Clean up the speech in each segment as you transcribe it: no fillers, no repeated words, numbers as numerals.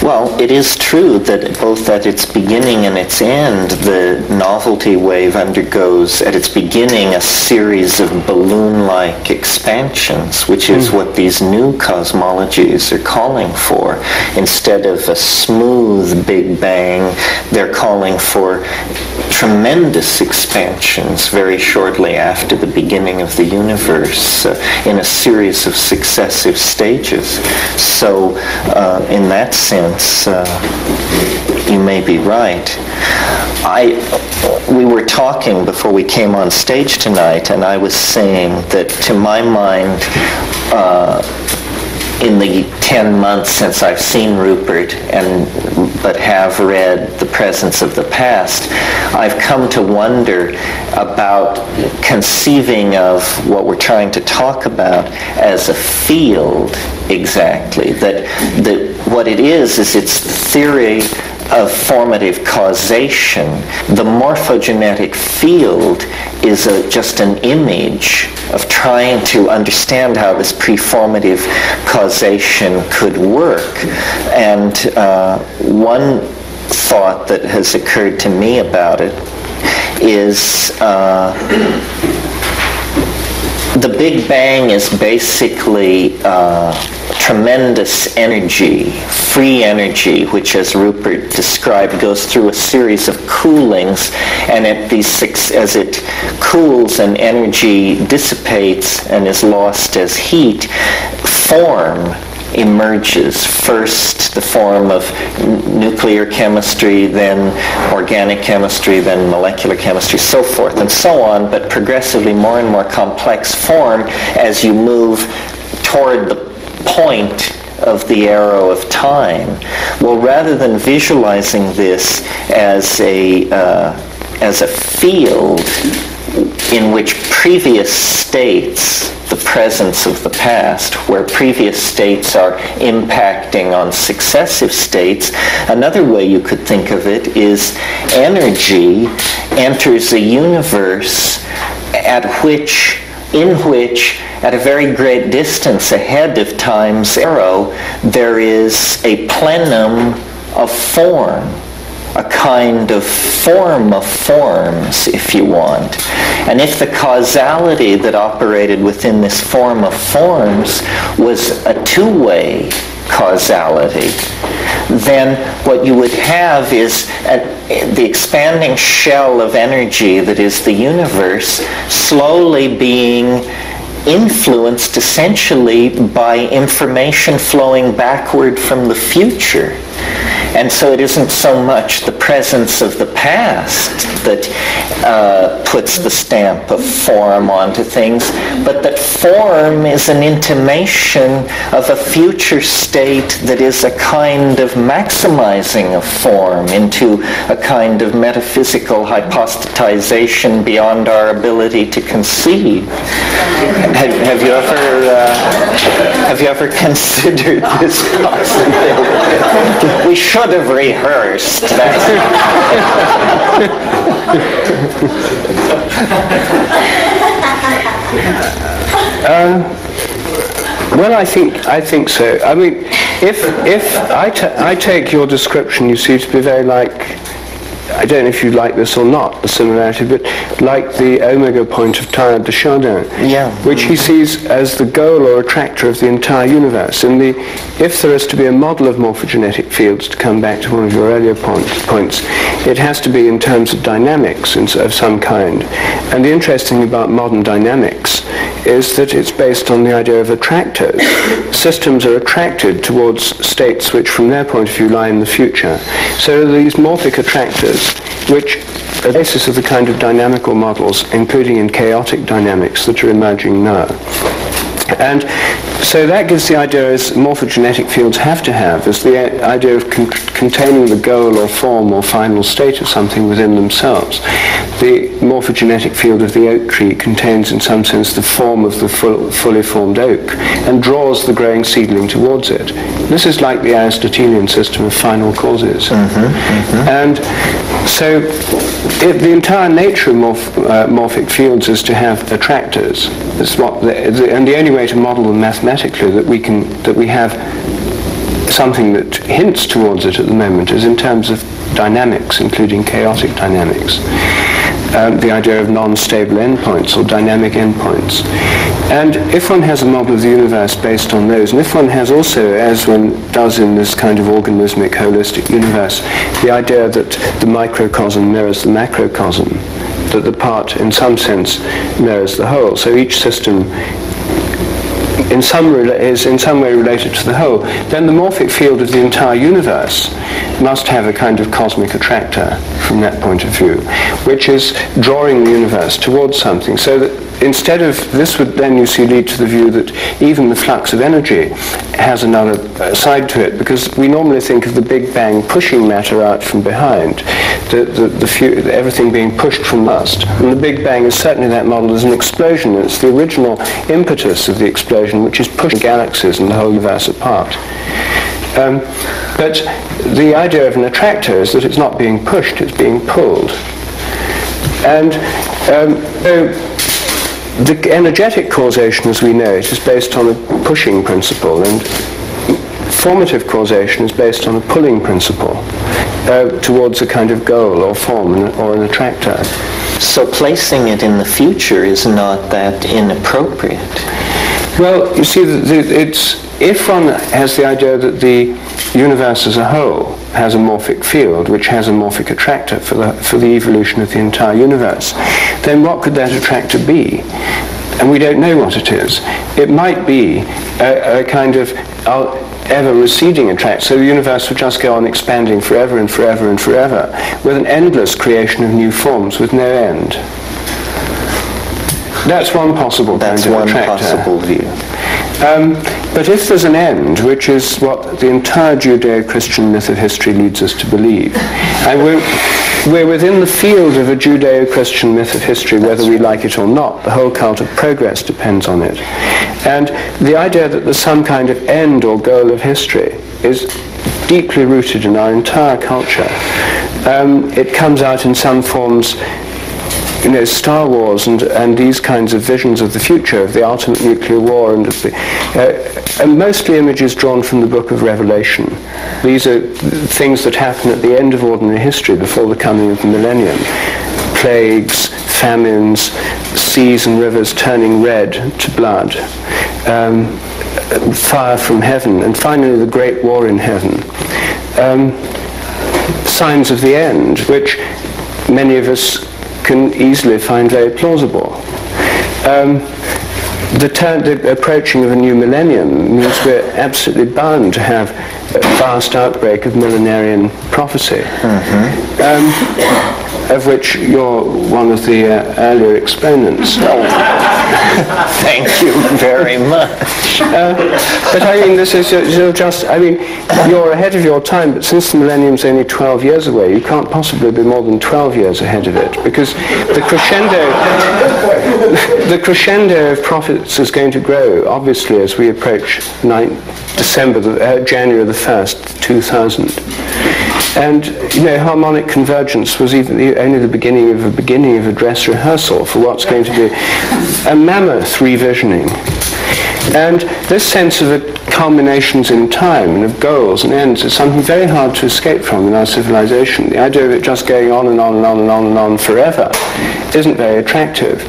Well, it is true that both at its beginning and its end, the novelty wave undergoes, at its beginning, a series of balloon-like expansions, which is what these new cosmologies are calling for. Instead of a smooth Big Bang, they're calling for tremendous expansions very shortly after the beginning of the universe in a series of successive stages. So in that sense, you may be right. We were talking before we came on stage tonight, and I was saying that to my mind, in the 10 months since I've seen Rupert but have read The Presence of the Past, I've come to wonder about conceiving of what we're trying to talk about as a field exactly. That what it is its theory of formative causation. The morphogenetic field is just an image of trying to understand how this preformative causation could work. And one thought that has occurred to me about it is the Big Bang is basically tremendous energy, free energy, which, as Rupert described, goes through a series of coolings, and as it cools and energy dissipates and is lost as heat, form emerges. First the form of nuclear chemistry, then organic chemistry, then molecular chemistry, so forth and so on, but progressively more and more complex form as you move toward the point of the arrow of time. Well, rather than visualizing this as a field in which previous states, the presence of the past, where previous states are impacting on successive states, another way you could think of it is energy enters a universe in which at a very great distance ahead of time's arrow, there is a plenum of form, a kind of form of forms, if you want. And if the causality that operated within this form of forms was a two-way causality, then what you would have is the expanding shell of energy that is the universe slowly being influenced essentially by information flowing backward from the future. And so it isn't so much the presence of the past that puts the stamp of form onto things, but that form is an intimation of a future state that is a kind of maximizing of form into a kind of metaphysical hypostatization beyond our ability to conceive. Have you ever considered this possibility? We should have rehearsed that. Well, I think so. I mean, if I take your description, you see, to be very like, I don't know if you like this or not, the similarity, but like the omega point of Teilhard de Chardin, which he sees as the goal or attractor of the entire universe. And if there is to be a model of morphogenetic fields, to come back to one of your earlier points, it has to be in terms of dynamics of some kind. And the interesting thing about modern dynamics is that it's based on the idea of attractors. Systems are attracted towards states which, from their point of view, lie in the future. So these morphic attractors, which are the basis of the kind of dynamical models, including in chaotic dynamics, that are emerging now. And so that gives the idea, as morphogenetic fields have to have, is the idea of containing the goal or form or final state of something within themselves. The morphogenetic field of the oak tree contains, in some sense, the form of the fully formed oak and draws the growing seedling towards it. This is like the Aristotelian system of final causes. And so the entire nature of morphic fields is to have attractors. And the only way to model them mathematically that we have something that hints towards it at the moment is in terms of dynamics, including chaotic dynamics. The idea of non-stable endpoints or dynamic endpoints. And if one has a model of the universe based on those, and if one has also, as one does in this kind of organismic holistic universe, the idea that the microcosm mirrors the macrocosm, that the part in some sense mirrors the whole, so each system is in some way related to the whole, then the morphic field of the entire universe must have a kind of cosmic attractor from that point of view, which is drawing the universe towards something. So that instead of, this would then, you see, lead to the view that even the flux of energy has another side to it, because we normally think of the Big Bang pushing matter out from behind, everything being pushed from last. And the Big Bang is certainly, that model is an explosion. It's the original impetus of the explosion, which is pushing galaxies and the whole universe apart. But the idea of an attractor is that it's not being pushed, it's being pulled. And the energetic causation, as we know it, is based on a pushing principle, and formative causation is based on a pulling principle towards a kind of goal or form or an attractor. So placing it in the future is not that inappropriate. Well, you see, if one has the idea that the universe as a whole has a morphic field, which has a morphic attractor for the evolution of the entire universe, then what could that attractor be? And we don't know what it is. It might be a kind of ever receding attractor, so the universe would just go on expanding forever and forever and forever, with an endless creation of new forms with no end. That's one possible kind of attractor. That's one possible view. But if there's an end, which is what the entire Judeo-Christian myth of history leads us to believe, and we're within the field of a Judeo-Christian myth of history, whether we like it or not. The whole cult of progress depends on it. And the idea that there's some kind of end or goal of history is deeply rooted in our entire culture. It comes out in some forms, you know, Star Wars and these kinds of visions of the future, of the ultimate nuclear war, and mostly images drawn from the book of Revelation. These are things that happen at the end of ordinary history, before the coming of the millennium. Plagues, famines, seas and rivers turning red to blood, fire from heaven, and finally the great war in heaven. Signs of the end, which many of us can easily find very plausible. The approaching of a new millennium means we're absolutely bound to have a vast outbreak of millenarian prophecy, of which you're one of the earlier exponents. Thank you very much. But I mean, this is you're ahead of your time, but since the millennium's only 12 years away, you can't possibly be more than 12 years ahead of it, because the crescendo of prophets is going to grow, obviously, as we approach January the 1st, 2000. And, you know, harmonic convergence was only the beginning of a dress rehearsal for what's going to be a mammoth revisioning. And this sense of culminations in time and of goals and ends is something very hard to escape from in our civilization. The idea of it just going on and on and on and on and on forever isn't very attractive.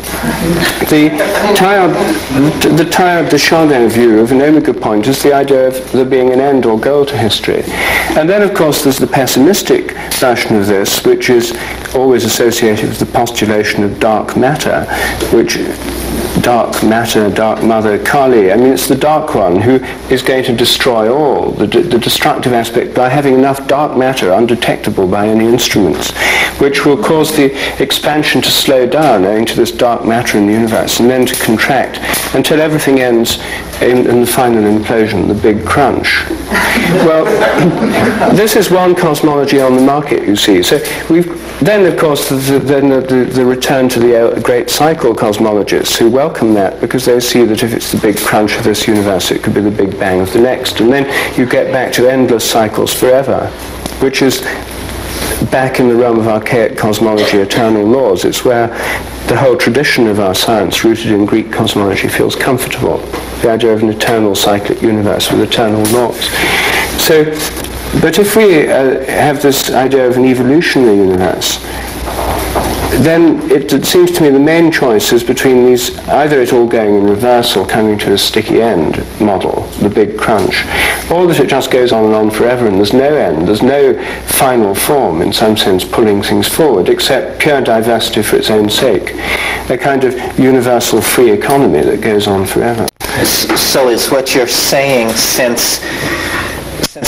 The Teilhard de Chardin view of an omega point is the idea of there being an end or goal to history. And then, of course, there's the pessimistic version of this, which is always associated with the postulation of dark matter, dark matter, dark mother, Kali. I mean, it's the dark one who is going to destroy all, the destructive aspect, by having enough dark matter undetectable by any instruments, which will cause the expansion to slow down owing to this dark matter in the universe, and then to contract until everything ends in the final implosion, the big crunch. Well, this is one cosmology on the market, you see. So then, of course, the return to the great cycle cosmologists who welcome that, because they see that if it's the big crunch of this universe, it could be the big bang of the next. And then you get back to endless cycles forever, which is back in the realm of archaic cosmology, eternal laws. It's where the whole tradition of our science, rooted in Greek cosmology, feels comfortable. The idea of an eternal cyclic universe with eternal laws. So, but if we have this idea of an evolutionary universe, then it seems to me the main choice is between these, either it all going in reverse or coming to a sticky end model, the big crunch, or that it just goes on and on forever and there's no end, there's no final form in some sense pulling things forward except pure diversity for its own sake, a kind of universal free economy that goes on forever. So is what you're saying, since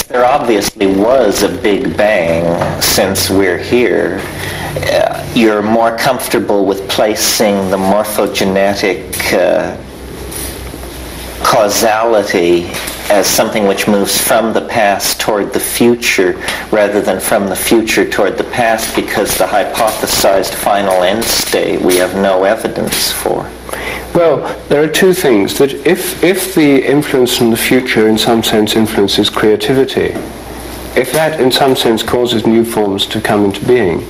there obviously was a Big Bang since we're here, you're more comfortable with placing the morphogenetic causality as something which moves from the past toward the future rather than from the future toward the past, because the hypothesized final end state we have no evidence for? Well, there are two things. That if the influence from the future in some sense influences creativity, if that in some sense causes new forms to come into being,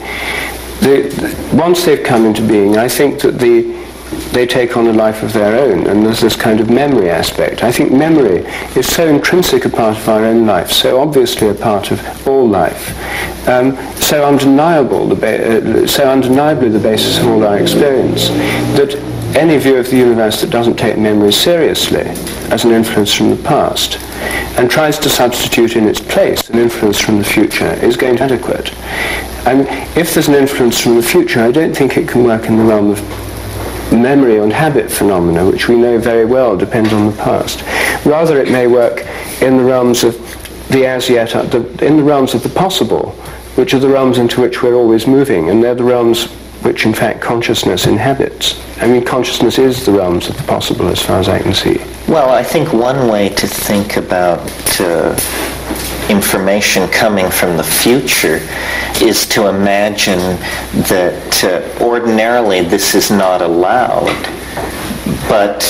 once they've come into being, I think that they take on a life of their own, and there's this kind of memory aspect. I think memory is so intrinsic a part of our own life, so obviously a part of all life, so undeniably the basis of all our experience, that any view of the universe that doesn't take memory seriously as an influence from the past and tries to substitute in its place an influence from the future is going to be adequate. And if there's an influence from the future, I don't think it can work in the realm of memory and habit phenomena, which we know very well depend on the past. Rather, it may work in the realms of the as yet, in the realms of the possible, which are the realms into which we're always moving, and they're the realms which in fact consciousness inhabits. I mean, consciousness is the realms of the possible as far as I can see. Well, I think one way to think about information coming from the future is to imagine that ordinarily this is not allowed, but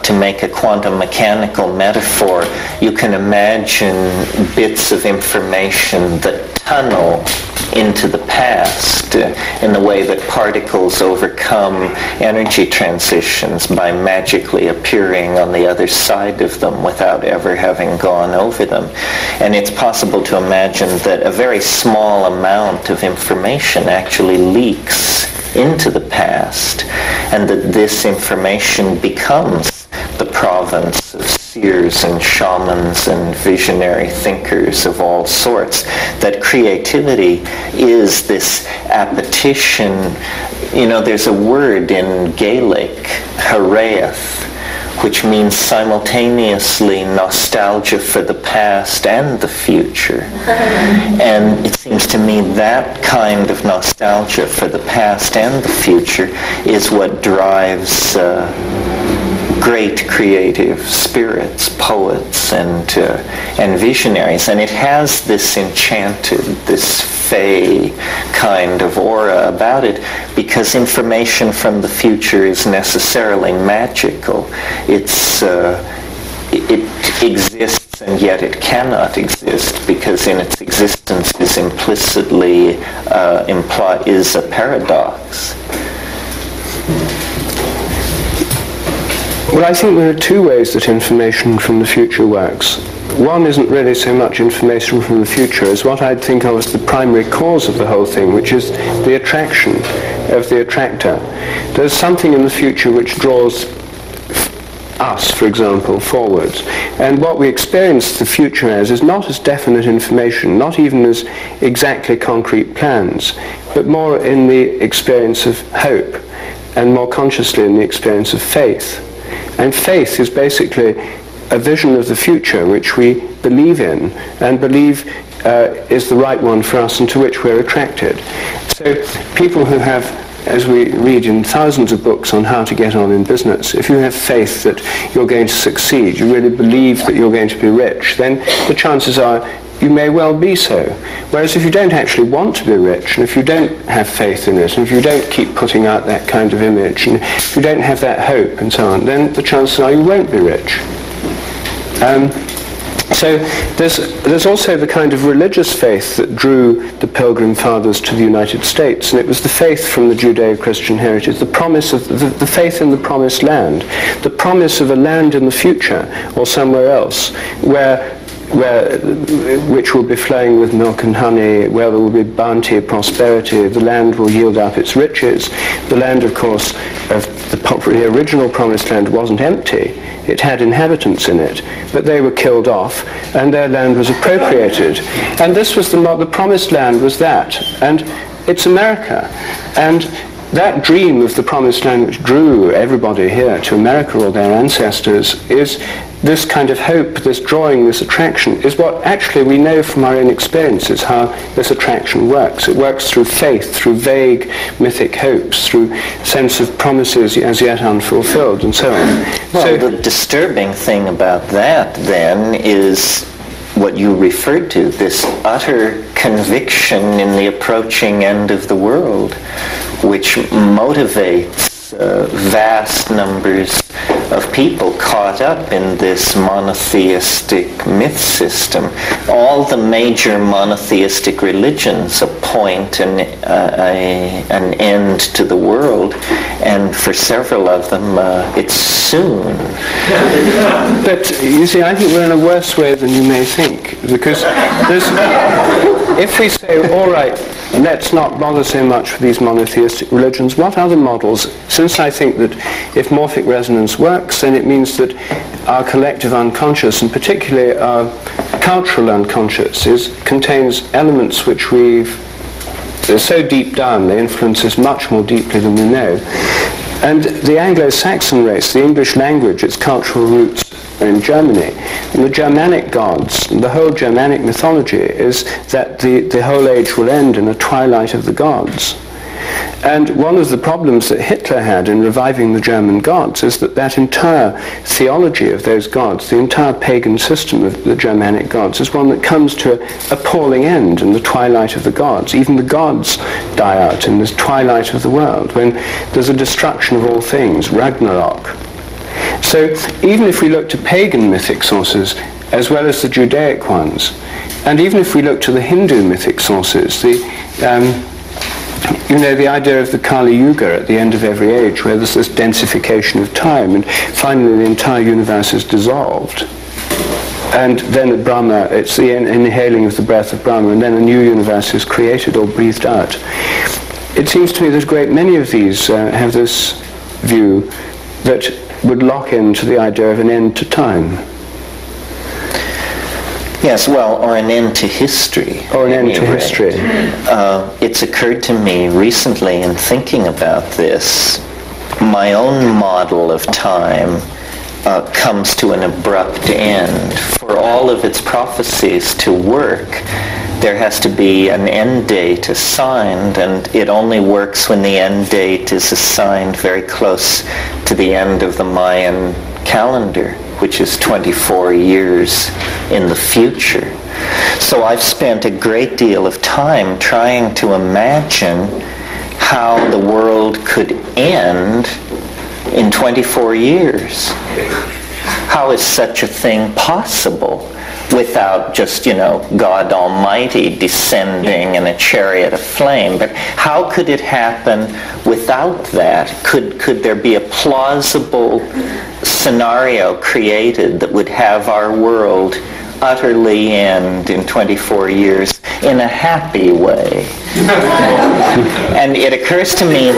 to make a quantum mechanical metaphor, you can imagine bits of information that tunnel into the past in the way that particles overcome energy transitions by magically appearing on the other side of them without ever having gone over them. And it's possible to imagine that a very small amount of information actually leaks into the past, and that this information becomes the province of seers and shamans and visionary thinkers of all sorts, that creativity is this appetition. You know, there's a word in Gaelic, haraeth, which means simultaneously nostalgia for the past and the future. And it seems to me that kind of nostalgia for the past and the future is what drives great creative spirits, poets, and visionaries. And it has this enchanted, this fey kind of aura about it, because information from the future is necessarily magical. It exists, and yet it cannot exist, because in its existence is implicitly is a paradox. Well, I think there are two ways that information from the future works. One isn't really so much information from the future as what I'd think of as the primary cause of the whole thing, which is the attraction of the attractor. There's something in the future which draws us, for example, forwards. And what we experience the future as is not as definite information, not even as exactly concrete plans, but more in the experience of hope, and more consciously in the experience of faith. And faith is basically a vision of the future which we believe in and believe is the right one for us and to which we're attracted. So people who have, as we read in thousands of books on how to get on in business, if you have faith that you're going to succeed, you really believe that you're going to be rich, then the chances are you may well be so. Whereas if you don't actually want to be rich, and if you don't have faith in it, and if you don't keep putting out that kind of image, and if you don't have that hope and so on, then the chances are you won't be rich. So there's also the kind of religious faith that drew the Pilgrim Fathers to the United States, and it was the faith from the Judeo-Christian heritage, the promise of the faith in the promised land, the promise of a land in the future or somewhere else where which will be flowing with milk and honey, where there will be bounty, prosperity, the land will yield up its riches. The land, of course, of the original Promised Land wasn't empty. It had inhabitants in it, but they were killed off, and their land was appropriated. And this was the Promised Land was that, and it's America. And that dream of the Promised Land, which drew everybody here to America or their ancestors, is this kind of hope, this drawing, this attraction, is what actually we know from our own experiences how this attraction works. It works through faith, through vague mythic hopes, through sense of promises as yet unfulfilled, and so on. Well, the disturbing thing about that, then, is what you referred to, this utter conviction in the approaching end of the world, which motivates vast numbers of people caught up in this monotheistic myth system. All the major monotheistic religions appoint an end to the world, and for several of them it's soon. But you see, I think we're in a worse way than you may think, because if we say, all right, let's not bother so much with these monotheistic religions, what other models? Since I think that if morphic resonance works, then it means that our collective unconscious, and particularly our cultural unconscious, contains elements which they're so deep down, they influence us much more deeply than we know. And the Anglo-Saxon race, the English language, its cultural roots are in Germany. And the Germanic gods, the whole Germanic mythology is that the whole age will end in a twilight of the gods. And one of the problems that Hitler had in reviving the German gods is that entire theology of those gods, the entire pagan system of the Germanic gods, is one that comes to an appalling end in the twilight of the gods. Even the gods die out in this twilight of the world, when there's a destruction of all things, Ragnarok. So even if we look to pagan mythic sources, as well as the Judaic ones, and even if we look to the Hindu mythic sources, the idea of the Kali Yuga at the end of every age, where there's this densification of time, and finally the entire universe is dissolved. And then at Brahma, it's the inhaling of the breath of Brahma, and then a new universe is created or breathed out. It seems to me that a great many of these have this view that would lock into the idea of an end to time. Yes, well, or an end to history. Or an end to history. It's occurred to me recently in thinking about this, my own model of time comes to an abrupt end. For all of its prophecies to work, there has to be an end date assigned, and it only works when the end date is assigned very close to the end of the Mayan calendar, which is 24 years in the future. So I've spent a great deal of time trying to imagine how the world could end in 24 years. How is such a thing possible without just, God Almighty descending in a chariot of flame? But how could it happen without that? Could there be a plausible scenario created that would have our world utterly end in 24 years in a happy way? And it occurs to me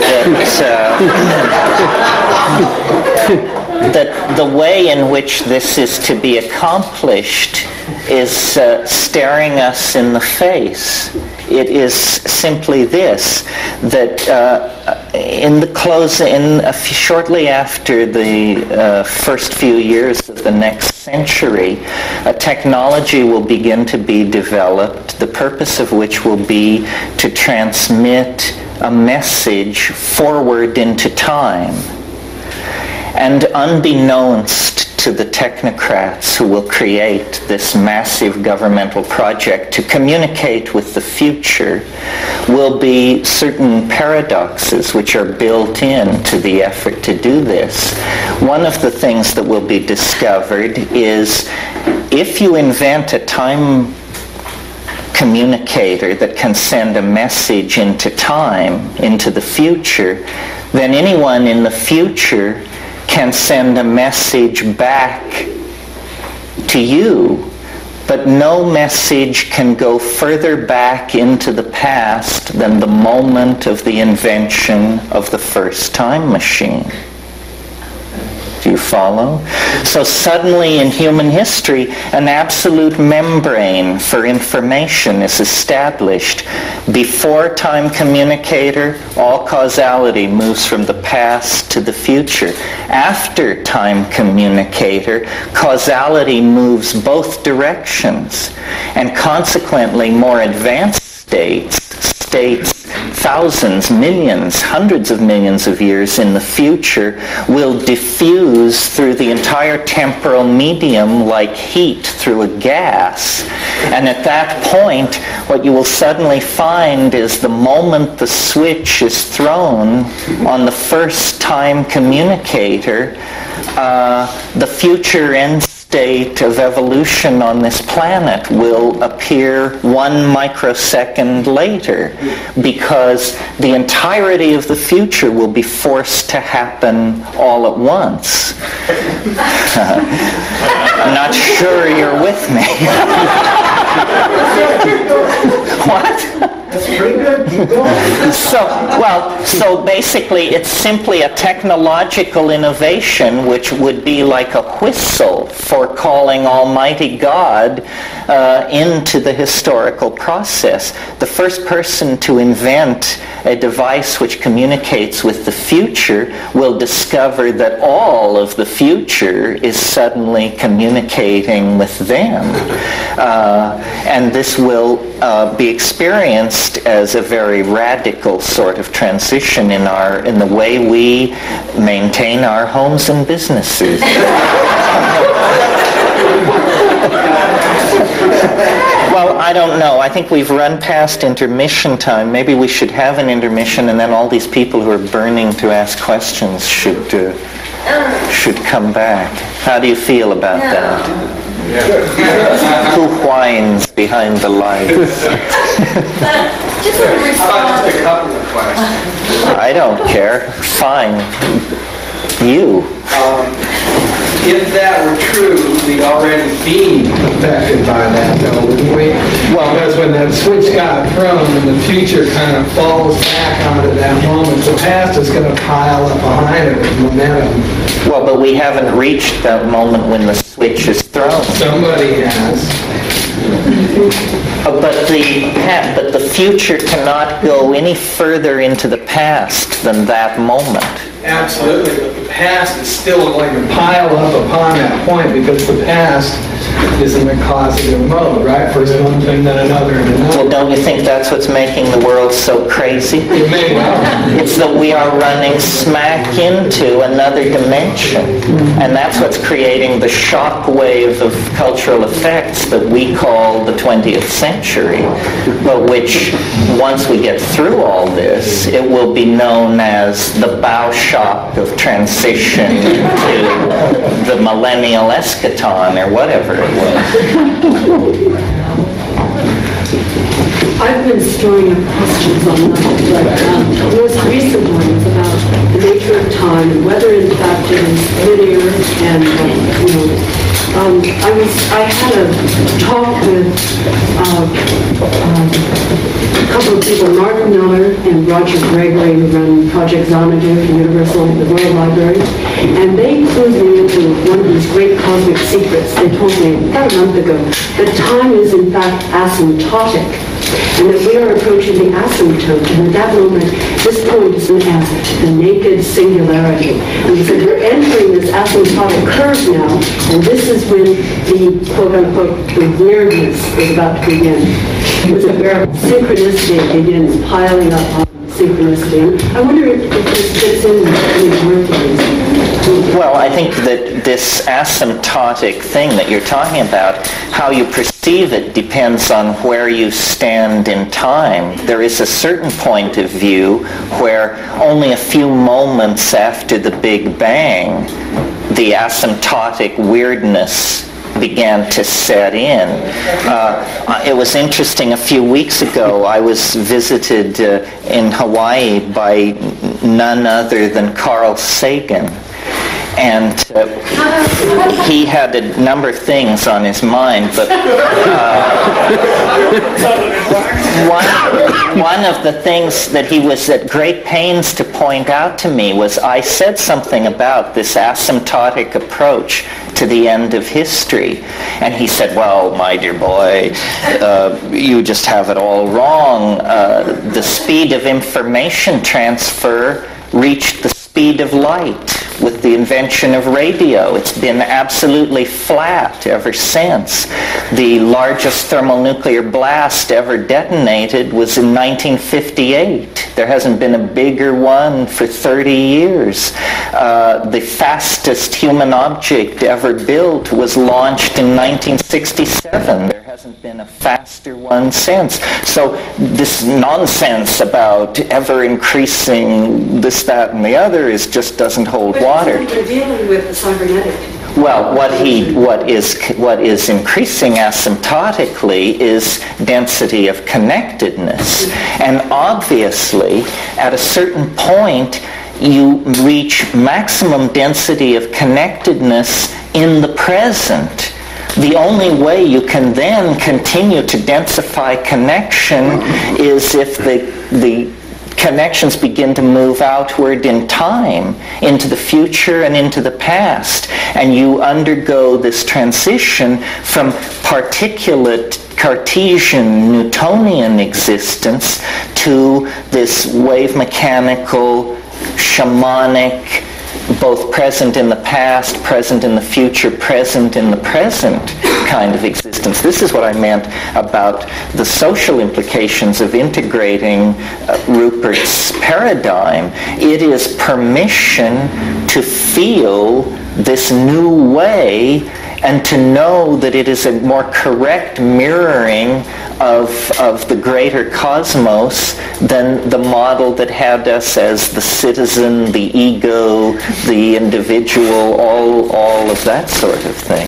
that the way in which this is to be accomplished is staring us in the face. It is simply this, that shortly after the first few years of the next century, a technology will begin to be developed, the purpose of which will be to transmit a message forward into time. And unbeknownst to the technocrats who will create this massive governmental project to communicate with the future will be certain paradoxes which are built into the effort to do this. One of the things that will be discovered is if you invent a time communicator that can send a message into time, into the future, then anyone in the future can send a message back to you But no message can go further back into the past than the moment of the invention of the first time machine. Do you follow? So suddenly in human history, an absolute membrane for information is established. Before time communicator, all causality moves from the past to the future. After time communicator, causality moves both directions. And consequently, more advanced states thousands, millions, hundreds of millions of years in the future will diffuse through the entire temporal medium like heat through a gas. And at that point, what you will suddenly find is the moment the switch is thrown on the first time communicator, the future end state of evolution on this planet will appear 1 microsecond later, because the entirety of the future will be forced to happen all at once. I'm not sure you're with me. What? That's pretty good. Keep going. So basically it's simply a technological innovation which would be like a whistle for calling Almighty God into the historical process. The first person to invent a device which communicates with the future will discover that all of the future is suddenly communicating with them. And this will be experienced as a very radical sort of transition in the way we maintain our homes and businesses. Well, I don't know. I think we've run past intermission time. Maybe we should have an intermission, and then all these people who are burning to ask questions should come back. How do you feel about that? Who whines behind the lights? Just a response. Just a couple of questions. I don't care. Fine. You. If that were true, we'd already be affected by that, though, wouldn't we? Well, because when that switch got thrown and the future kind of falls back onto that moment, the past is going to pile up behind it with momentum. Well, but we haven't reached that moment when the switch is thrown. Somebody has. But the future cannot go any further into the past than that moment. Absolutely, but the past is still going to pile up upon that point because the past is in the causative mode, right? First one thing, then another, and another. Well, don't you think that's what's making the world so crazy? It may well. It's that we are running smack into another dimension. And that's what's creating the shock wave of cultural effects that we call the 20th century, but which, once we get through all this, it will be known as the bow shock of transition to the millennial eschaton, or whatever it was. I've been storing up questions on that, but the most recent one is about the nature of time and whether in fact it is linear and, I had a talk with a couple of people, Martin Miller and Roger Gregory, who run Project Xanadu for Universal, the World Library, and they clued me into one of these great cosmic secrets. They told me about a month ago that time is in fact asymptotic, and that we are approaching the asymptote, and at that moment, this point is known as the naked singularity. And he said, we're entering this asymptotic curve now, and this is when the quote-unquote the weirdness is about to begin. Where synchronicity begins piling up on synchronicity. And I wonder if this fits in with Morphic. Well, I think that this asymptotic thing that you're talking about, how you perceive it depends on where you stand in time. There is a certain point of view where only a few moments after the Big Bang, the asymptotic weirdness began to set in. It was interesting, a few weeks ago I was visited in Hawaii by none other than Carl Sagan. And he had a number of things on his mind, but one of the things that he was at great pains to point out to me was I said something about this asymptotic approach to the end of history. And he said, well, my dear boy, you just have it all wrong. The speed of information transfer reached the speed of light with the invention of radio. It's been absolutely flat ever since. The largest thermonuclear blast ever detonated was in 1958. There hasn't been a bigger one for 30 years. The fastest human object ever built was launched in 1967. There hasn't been a faster one since. So this nonsense about ever increasing this, that, and the other just doesn't hold water. But you're dealing with the cybernetic. Well, what is increasing asymptotically is density of connectedness. And obviously, at a certain point, you reach maximum density of connectedness in the present. The only way you can then continue to densify connection is if the connections begin to move outward in time, into the future and into the past. And you undergo this transition from particulate Cartesian Newtonian existence to this wave mechanical, shamanic, both present in the past, present in the future, present in the present kind of existence. This is what I meant about the social implications of integrating Rupert's paradigm. It is permission to feel this new way and to know that it is a more correct mirroring of the greater cosmos than the model that had us as the citizen, the ego, the individual, all of that sort of thing.